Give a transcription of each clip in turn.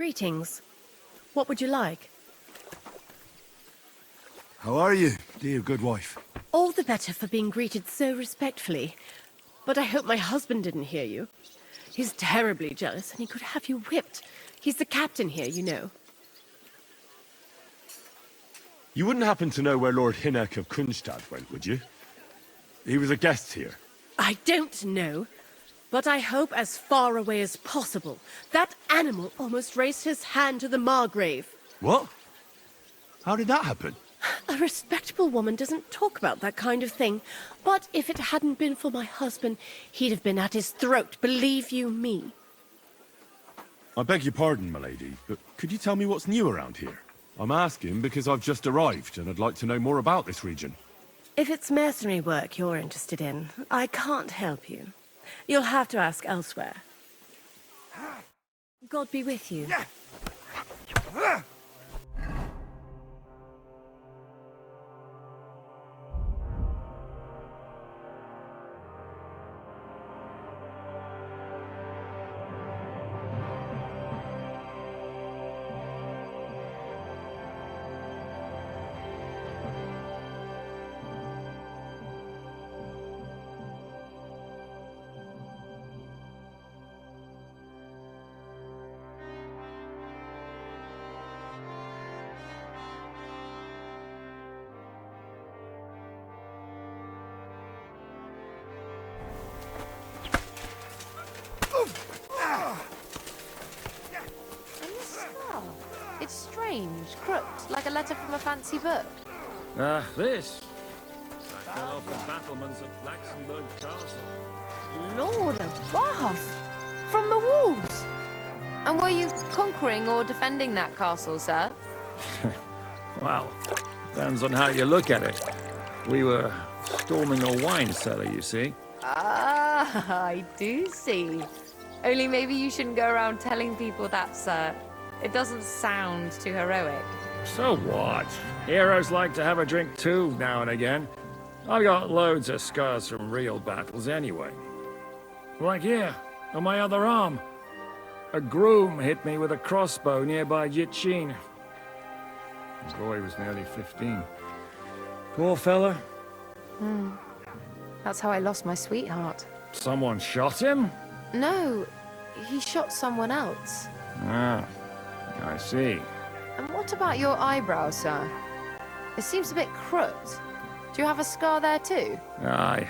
Greetings. What would you like? How are you, dear good wife? All the better for being greeted so respectfully. But I hope my husband didn't hear you. He's terribly jealous and he could have you whipped. He's the captain here, you know. You wouldn't happen to know where Lord Hinnock of Kunstad went, would you? He was a guest here. I don't know, but I hope as far away as possible. That animal almost raised his hand to the Margrave. What? How did that happen? A respectable woman doesn't talk about that kind of thing. But if it hadn't been for my husband, he'd have been at his throat, believe you me. I beg your pardon, milady, but could you tell me what's new around here? I'm asking because I've just arrived and I'd like to know more about this region. If it's mercenary work you're interested in, I can't help you. You'll have to ask elsewhere. God be with you. It's strange, crooked, like a letter from a fancy book. This. I fell off the battlements of Laxenburg Castle. Lord above! From the wolves! And were you conquering or defending that castle, sir? Well, depends on how you look at it. We were storming a wine cellar, you see. Ah, I do see. Only maybe you shouldn't go around telling people that, sir. It doesn't sound too heroic. So what? Heroes like to have a drink too, now and again. I've got loads of scars from real battles anyway. Like here, on my other arm. A groom hit me with a crossbow nearby Jitchin. The boy was nearly 15. Poor fella. That's how I lost my sweetheart. Someone shot him? No, he shot someone else. Ah, I see. And what about your eyebrow, sir? It seems a bit crooked. Do you have a scar there too? Aye.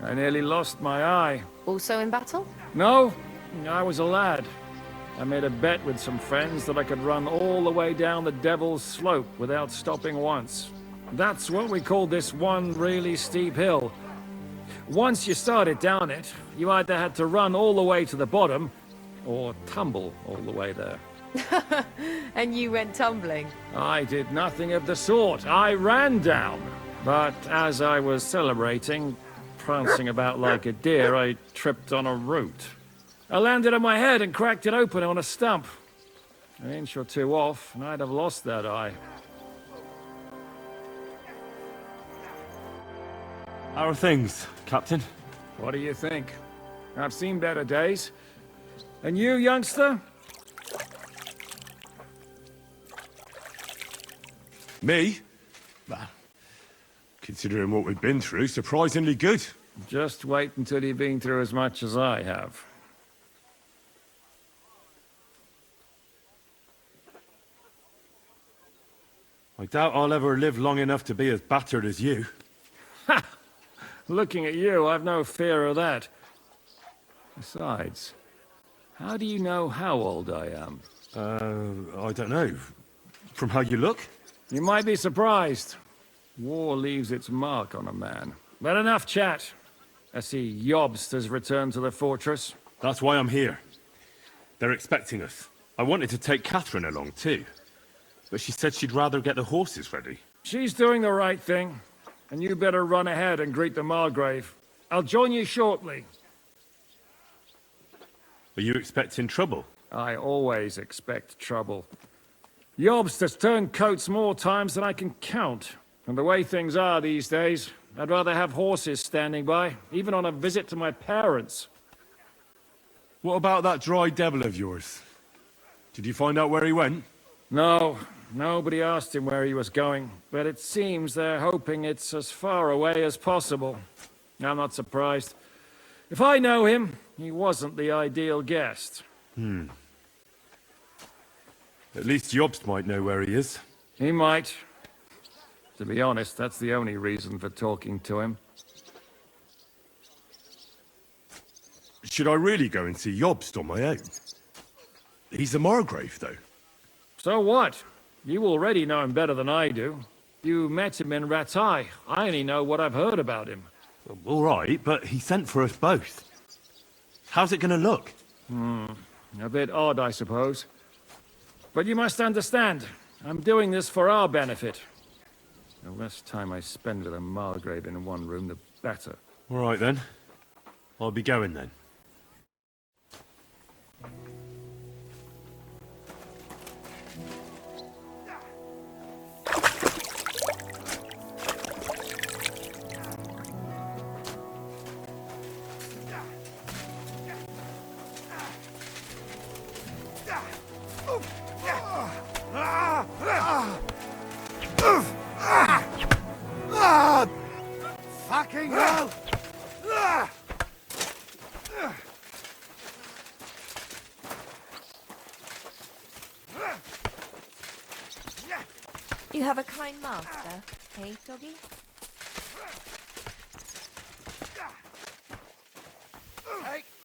I nearly lost my eye. Also in battle? No, I was a lad. I made a bet with some friends that I could run all the way down the Devil's Slope without stopping once. That's what we called this one really steep hill. Once you started down it, you either had to run all the way to the bottom, or tumble all the way there. And you went tumbling? I did nothing of the sort. I ran down. But as I was celebrating, prancing about like a deer, I tripped on a root. I landed on my head and cracked it open on a stump. An inch or two off, and I'd have lost that eye. How are things, Captain? What do you think? I've seen better days. And you, youngster? Me? Well, considering what we've been through, surprisingly good. Just wait until you've been through as much as I have. I doubt I'll ever live long enough to be as battered as you. Ha! Looking at you, I've no fear of that. Besides, how do you know how old I am? I don't know. From how you look? You might be surprised. War leaves its mark on a man. But enough chat. I see Jobst has returned to the fortress. That's why I'm here. They're expecting us. I wanted to take Catherine along too, but she said she'd rather get the horses ready. She's doing the right thing, and you better run ahead and greet the Margrave. I'll join you shortly. Are you expecting trouble? I always expect trouble. Jobst has turned coats more times than I can count. And the way things are these days, I'd rather have horses standing by, even on a visit to my parents. What about that dry devil of yours? Did you find out where he went? No, nobody asked him where he was going, but it seems they're hoping it's as far away as possible. I'm not surprised. If I know him, he wasn't the ideal guest. At least Jobst might know where he is. He might. To be honest, that's the only reason for talking to him. Should I really go and see Jobst on my own? He's a Margrave, though. So what? You already know him better than I do. You met him in Rattay. I only know what I've heard about him. All right, but he sent for us both. How's it gonna look? A bit odd, I suppose. But you must understand, I'm doing this for our benefit. The less time I spend with a Margrave in one room, the better. All right, then. I'll be going, then. Fucking hell! You have a kind master, hey, doggy?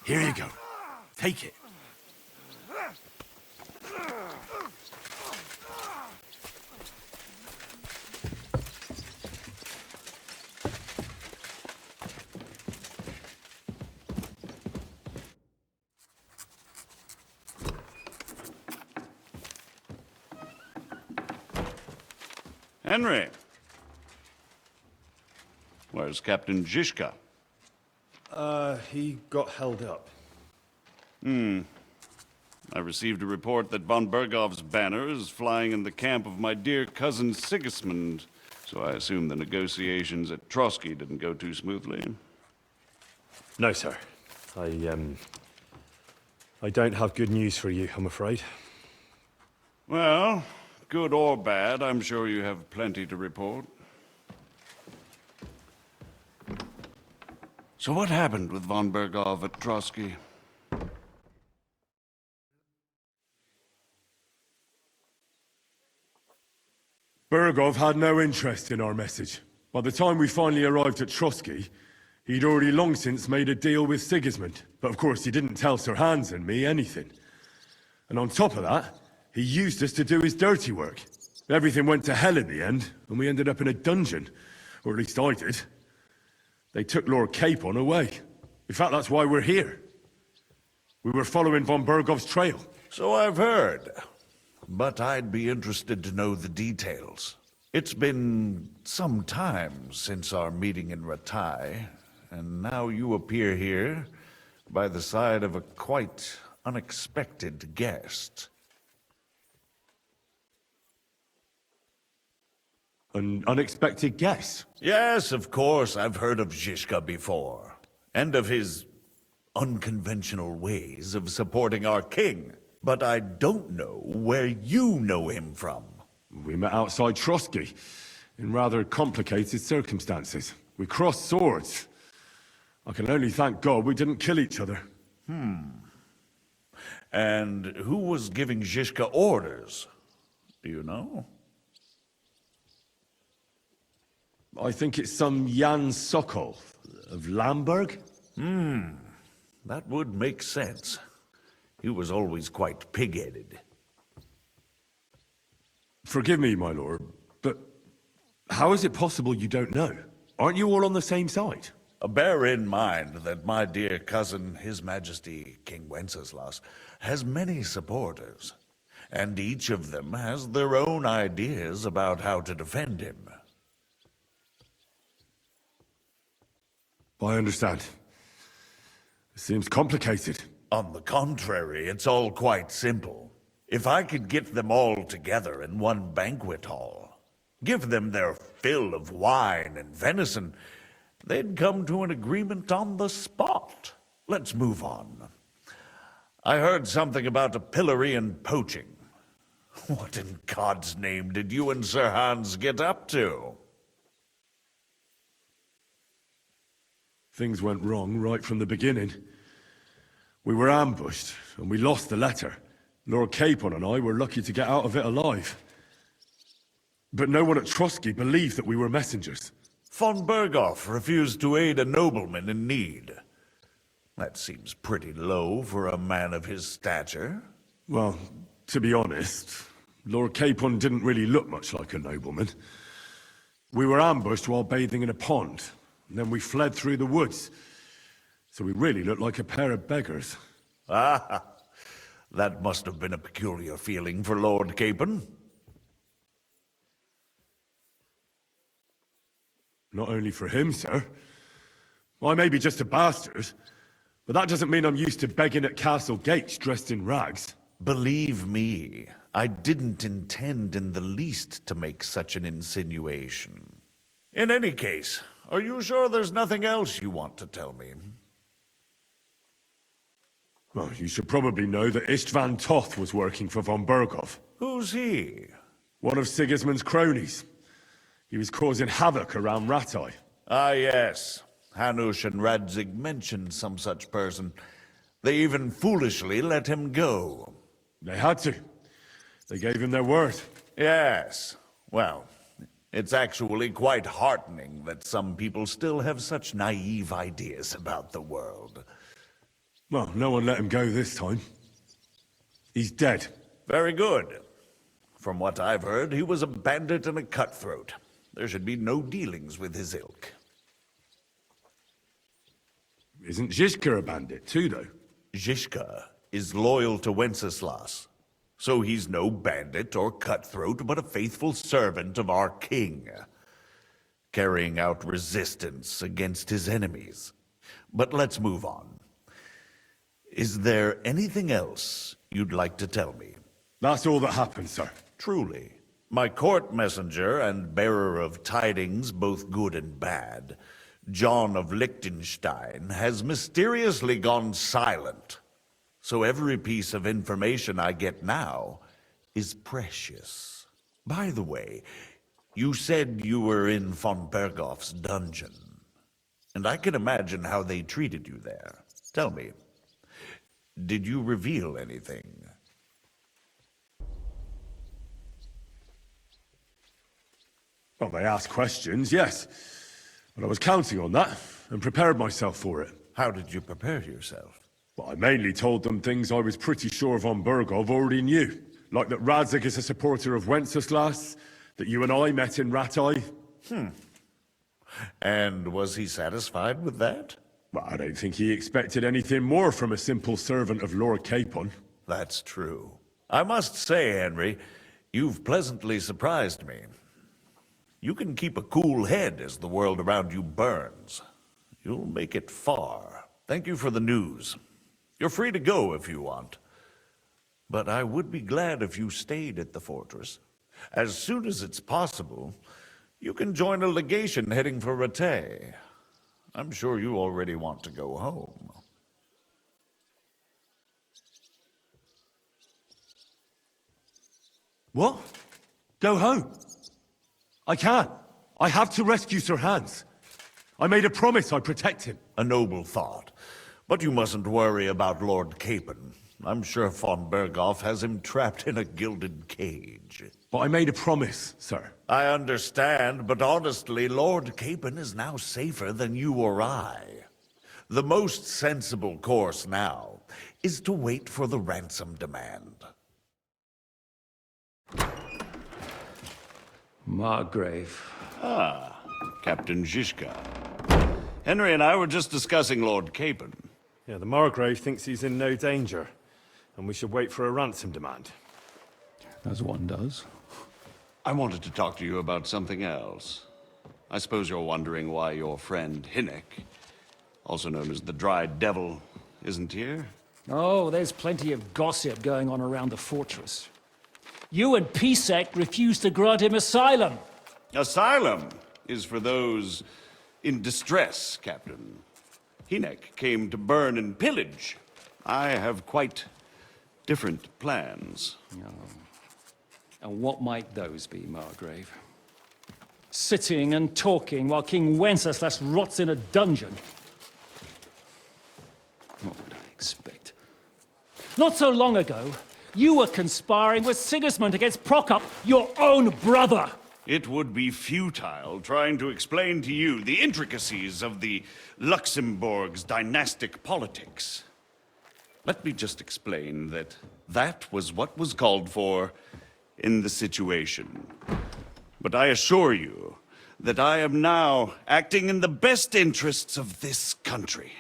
Here you go. Take it. Henry. Where's Captain Zizka? He got held up. I received a report that von Bergov's banner is flying in the camp of my dear cousin Sigismund, so I assume the negotiations at Trotsky didn't go too smoothly. No, sir. I don't have good news for you, I'm afraid. Well, good or bad, I'm sure you have plenty to report. So what happened with von Bergov at Trotsky? Bergov had no interest in our message. By the time we finally arrived at Trotsky, he'd already long since made a deal with Sigismund. But of course, he didn't tell Sir Hans and me anything. And on top of that, he used us to do his dirty work. Everything went to hell in the end, and we ended up in a dungeon. Or at least I did. They took Lord Capon away. In fact, that's why we're here. We were following von Bergov's trail. So I've heard. But I'd be interested to know the details. It's been some time since our meeting in Rattay, and now you appear here by the side of a quite unexpected guest. An unexpected guess. Yes, of course, I've heard of Zizka before, and of his unconventional ways of supporting our king. But I don't know where you know him from. We met outside Trotsky, in rather complicated circumstances. We crossed swords. I can only thank God we didn't kill each other. And who was giving Zizka orders? Do you know? I think it's some Jan Sokol of Lamberg. That would make sense. He was always quite pig-headed. Forgive me, my lord, but how is it possible you don't know? Aren't you all on the same side? Bear in mind that my dear cousin, His Majesty King Wenceslas, has many supporters, and each of them has their own ideas about how to defend him. I understand. It seems complicated. On the contrary, it's all quite simple. If I could get them all together in one banquet hall, give them their fill of wine and venison, they'd come to an agreement on the spot. Let's move on. I heard something about a pillory and poaching. What in God's name did you and Sir Hans get up to? Things went wrong right from the beginning. We were ambushed, and we lost the letter. Lord Capon and I were lucky to get out of it alive. But no one at Trotsky believed that we were messengers. Von Berghoff refused to aid a nobleman in need. That seems pretty low for a man of his stature. Well, to be honest, Lord Capon didn't really look much like a nobleman. We were ambushed while bathing in a pond, and then we fled through the woods. So we really looked like a pair of beggars. Ah, that must have been a peculiar feeling for Lord Capon. Not only for him, sir. I may be just a bastard, but that doesn't mean I'm used to begging at castle gates dressed in rags. Believe me, I didn't intend in the least to make such an insinuation. In any case, are you sure there's nothing else you want to tell me? Well, you should probably know that Istvan Toth was working for von Berghoff. Who's he? One of Sigismund's cronies. He was causing havoc around Ratai. Ah, yes. Hanush and Radzig mentioned some such person. They even foolishly let him go. They had to. They gave him their word. Yes. Well, it's actually quite heartening that some people still have such naive ideas about the world. Well, no one let him go this time. He's dead. Very good. From what I've heard, he was a bandit and a cutthroat. There should be no dealings with his ilk. Isn't Zhizka a bandit too, though? Zhizka is loyal to Wenceslas, so he's no bandit or cutthroat, but a faithful servant of our king, carrying out resistance against his enemies. But let's move on. Is there anything else you'd like to tell me? That's all that happened, sir. Truly. My court messenger and bearer of tidings, both good and bad, John of Liechtenstein, has mysteriously gone silent. So every piece of information I get now is precious. By the way, you said you were in von Berghoff's dungeon, and I can imagine how they treated you there. Tell me, did you reveal anything? Well, they asked questions, yes. But I was counting on that, and prepared myself for it. How did you prepare yourself? But I mainly told them things I was pretty sure von Berghoff already knew. Like that Radzig is a supporter of Wenceslas, that you and I met in Ratai. And was he satisfied with that? Well, I don't think he expected anything more from a simple servant of Lord Capon. That's true. I must say, Henry, you've pleasantly surprised me. You can keep a cool head as the world around you burns. You'll make it far. Thank you for the news. You're free to go if you want. But I would be glad if you stayed at the fortress. As soon as it's possible, you can join a legation heading for Rattay. I'm sure you already want to go home. What? Go home? I can't. I have to rescue Sir Hans. I made a promise I'd protect him. A noble thought. But you mustn't worry about Lord Capon. I'm sure von Berghoff has him trapped in a gilded cage. But I made a promise, sir. I understand, but honestly, Lord Capon is now safer than you or I. The most sensible course now is to wait for the ransom demand. Margrave. Ah, Captain Zhizka. Henry and I were just discussing Lord Capon. Yeah, the Margrave thinks he's in no danger, and we should wait for a ransom demand. As one does. I wanted to talk to you about something else. I suppose you're wondering why your friend Hinnek, also known as the Dried Devil, isn't here? Oh, there's plenty of gossip going on around the fortress. You and Pisek refused to grant him asylum. Asylum is for those in distress, Captain. Hinnek came to burn and pillage. I have quite different plans. And what might those be, Margrave? Sitting and talking while King Wenceslas rots in a dungeon. What would I expect? Not so long ago, you were conspiring with Sigismund against Prokop, your own brother! It would be futile trying to explain to you the intricacies of the Luxembourg's dynastic politics. Let me just explain that that was what was called for in the situation. But I assure you that I am now acting in the best interests of this country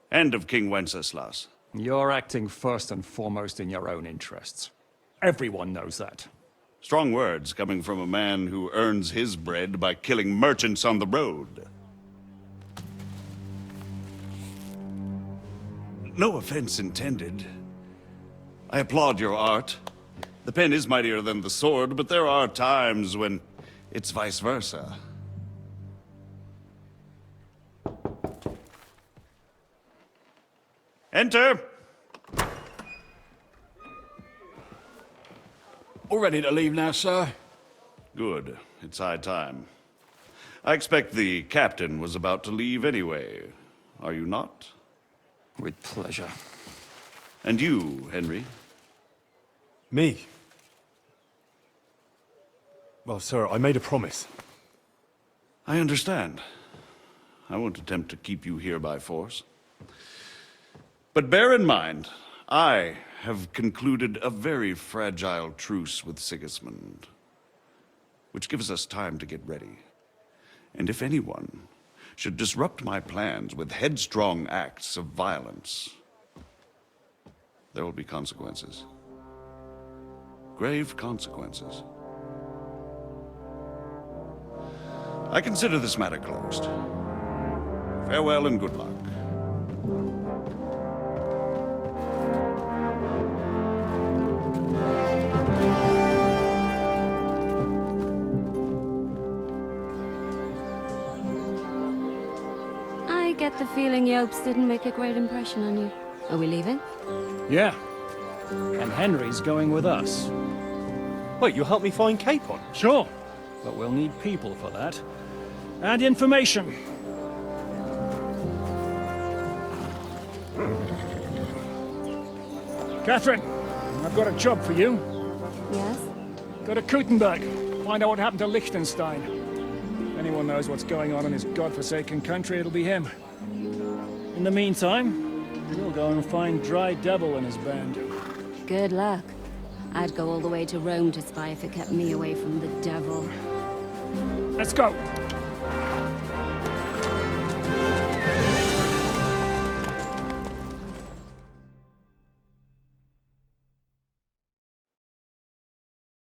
and of King Wenceslas. You're acting first and foremost in your own interests. Everyone knows that. Strong words coming from a man who earns his bread by killing merchants on the road. No offense intended. I applaud your art. The pen is mightier than the sword, but there are times when it's vice versa. Enter! All ready to leave now, sir? Good. It's high time. I expect the captain was about to leave anyway. Are you not? With pleasure. And you, Henry? Me? Well, sir, I made a promise. I understand. I won't attempt to keep you here by force. But bear in mind, I have concluded a very fragile truce with Sigismund, which gives us time to get ready. And if anyone should disrupt my plans with headstrong acts of violence, there will be consequences. Grave consequences. I consider this matter closed. Farewell and good luck. I get the feeling Jobst didn't make a great impression on you. Are we leaving? Yeah. And Henry's going with us. Wait, you'll help me find Capon? Sure. But we'll need people for that. And information. Catherine, I've got a job for you. Yes? Go to Kuttenberg. Find out what happened to Liechtenstein. If anyone knows what's going on in his godforsaken country, it'll be him. In the meantime, we'll go and find Dry Devil and his band. Good luck. I'd go all the way to Rome to spy if it kept me away from the devil. Let's go!